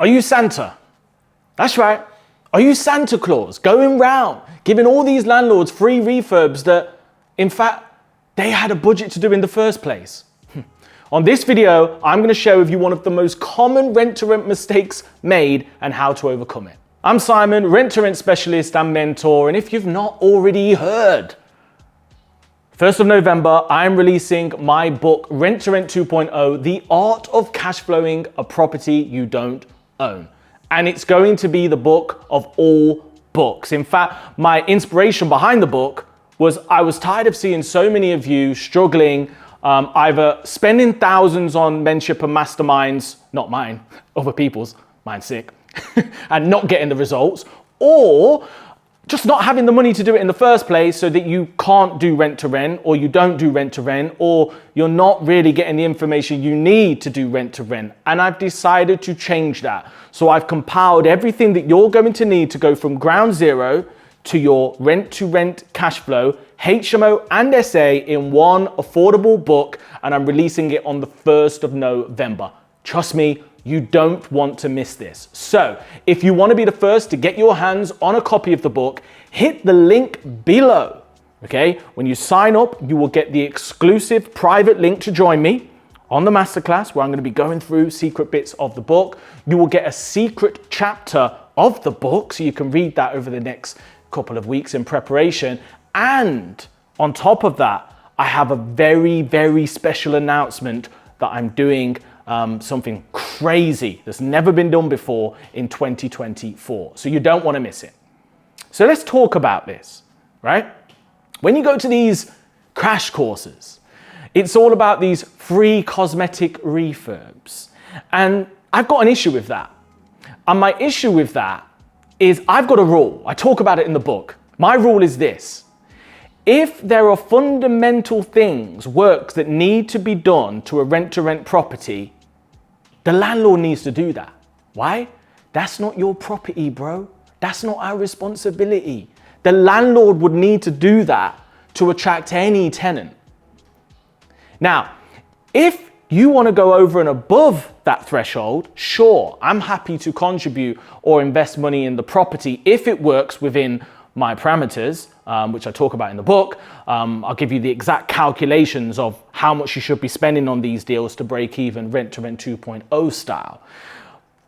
Are you Santa? That's right. Are you Santa Claus going round giving all these landlords free refurbs that, in fact, they had a budget to do in the first place? On this video, I'm going to share with you one of the most common rent-to-rent mistakes made and how to overcome it. I'm Simon, rent-to-rent specialist and mentor, and if you've not already heard, 1st of November, I'm releasing my book, Rent to Rent 2.0, The Art of Cash Flowing a Property You Don't Own. And it's going to be the book of all books. In fact, my inspiration behind the book was I was tired of seeing so many of you struggling, either spending thousands on mentorship and masterminds, not mine, other people's, mine's sick, and not getting the results, or just not having the money to do it in the first place so that you can't do rent to rent, or you don't do rent to rent, or you're not really getting the information you need to do rent to rent. And I've decided to change that. So I've compiled everything that you're going to need to go from ground zero to your rent to rent cash flow, HMO and SA, in one affordable book, and I'm releasing it on the 1st of November. Trust me, you don't want to miss this. So if you want to be the first to get your hands on a copy of the book, hit the link below. Okay, when you sign up, you will get the exclusive private link to join me on the masterclass where I'm going to be going through secret bits of the book. You will get a secret chapter of the book so you can read that over the next couple of weeks in preparation. And on top of that, I have a very, very special announcement that I'm doing something crazy that's never been done before in 2024. So you don't want to miss it. So let's talk about this, right? When you go to these crash courses, it's all about these free cosmetic refurbs. And I've got an issue with that. And my issue with that is I've got a rule. I talk about it in the book. My rule is this. If there are fundamental things, works that need to be done to a rent-to-rent property, the landlord needs to do that. Why? That's not your property, bro. That's not our responsibility. The landlord would need to do that to attract any tenant. Now, if you want to go over and above that threshold, sure, I'm happy to contribute or invest money in the property if it works within my parameters, which I talk about in the book. I'll give you the exact calculations of how much you should be spending on these deals to break even rent to rent 2.0 style.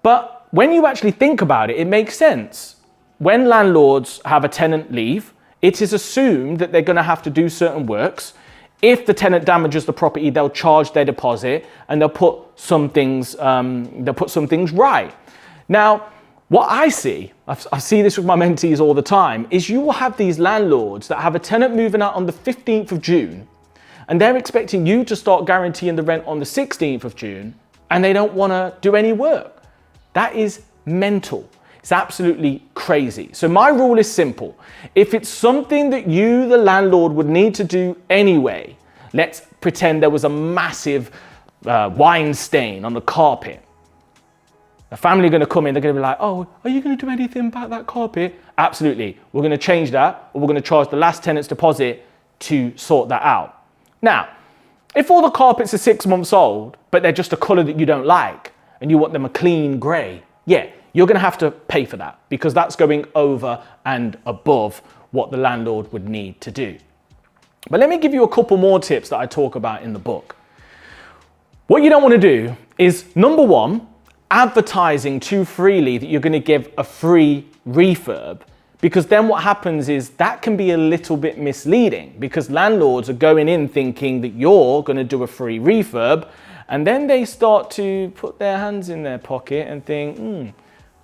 But when you actually think about it, it makes sense. When landlords have a tenant leave, it is assumed that they're going to have to do certain works. If the tenant damages the property, they'll charge their deposit and they'll put some things right. Now, what I see, I see this with my mentees all the time, is you will have these landlords that have a tenant moving out on the 15th of June, and they're expecting you to start guaranteeing the rent on the 16th of June, and they don't want to do any work. That is mental. It's absolutely crazy. So my rule is simple. If it's something that you, the landlord, would need to do anyway, let's pretend there was a massive wine stain on the carpet. A family are going to come in, they're going to be like, oh, are you going to do anything about that carpet? Absolutely. We're going to change that, or we're going to charge the last tenant's deposit to sort that out. Now, if all the carpets are 6 months old, but they're just a color that you don't like, and you want them a clean gray, yeah, you're going to have to pay for that because that's going over and above what the landlord would need to do. But let me give you a couple more tips that I talk about in the book. What you don't want to do is, number one, advertising too freely that you're going to give a free refurb, because then what happens is that can be a little bit misleading because landlords are going in thinking that you're going to do a free refurb, and then they start to put their hands in their pocket and think,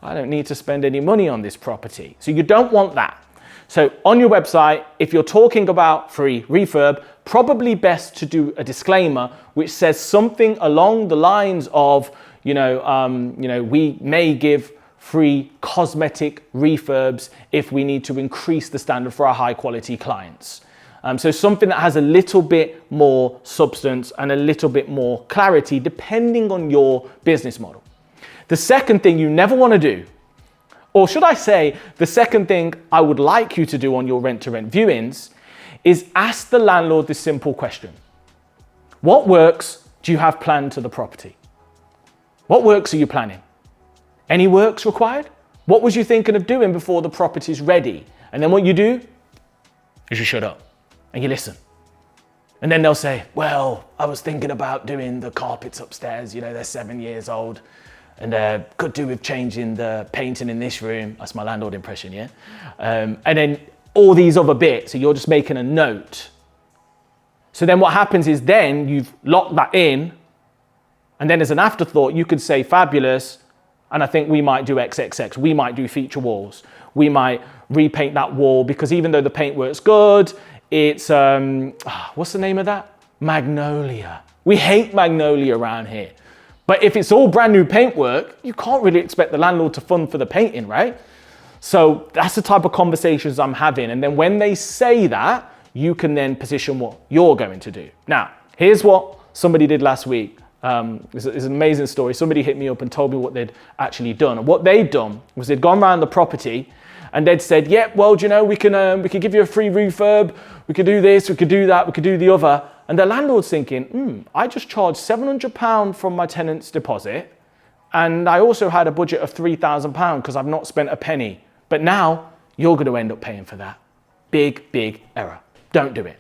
I don't need to spend any money on this property. So you don't want that. So on your website, if you're talking about free refurb, probably best to do a disclaimer which says something along the lines of, we may give free cosmetic refurbs if we need to increase the standard for our high quality clients. So something that has a little bit more substance and a little bit more clarity depending on your business model. The second thing you never want to do, or should I say, the second thing I would like you to do on your rent to rent viewings, is ask the landlord this simple question. What works do you have planned to the property? What works are you planning? Any works required? What was you thinking of doing before the property's ready? And then what you do is you shut up and you listen. And then they'll say, well, I was thinking about doing the carpets upstairs. You know, they're 7 years old and could do with changing the painting in this room. That's my landlord impression, yeah? And then all these other bits, so you're just making a note. So then what happens is then you've locked that in, and then as an afterthought, you could say, fabulous, and I think we might do XXX. We might do feature walls. We might repaint that wall, because even though the paintwork's good, it's, what's the name of that? Magnolia. We hate magnolia around here. But if it's all brand new paintwork, you can't really expect the landlord to fund for the painting, right? So that's the type of conversations I'm having. And then when they say that, you can then position what you're going to do. Now, here's what somebody did last week. It's an amazing story. Somebody hit me up and told me what they'd actually done. And what they'd done was they'd gone around the property and they'd said, yeah, well, do you know, we can give you a free refurb. We could do this, we could do that, we could do the other. And the landlord's thinking, I just charged £700 from my tenant's deposit. And I also had a budget of £3,000 because I've not spent a penny. But now you're going to end up paying for that. Big, big error. Don't do it.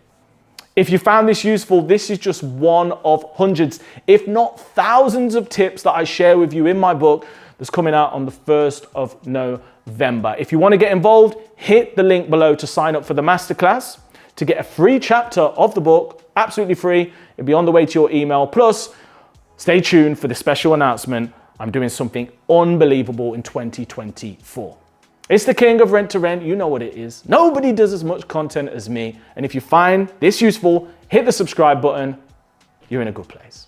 If you found this useful, this is just one of hundreds, if not thousands of tips that I share with you in my book that's coming out on the 1st of November. If you want to get involved, hit the link below to sign up for the masterclass to get a free chapter of the book, absolutely free. It'll be on the way to your email. Plus, stay tuned for the special announcement. I'm doing something unbelievable in 2024. It's the king of rent to rent. You know what it is. Nobody does as much content as me. And if you find this useful, hit the subscribe button. You're in a good place.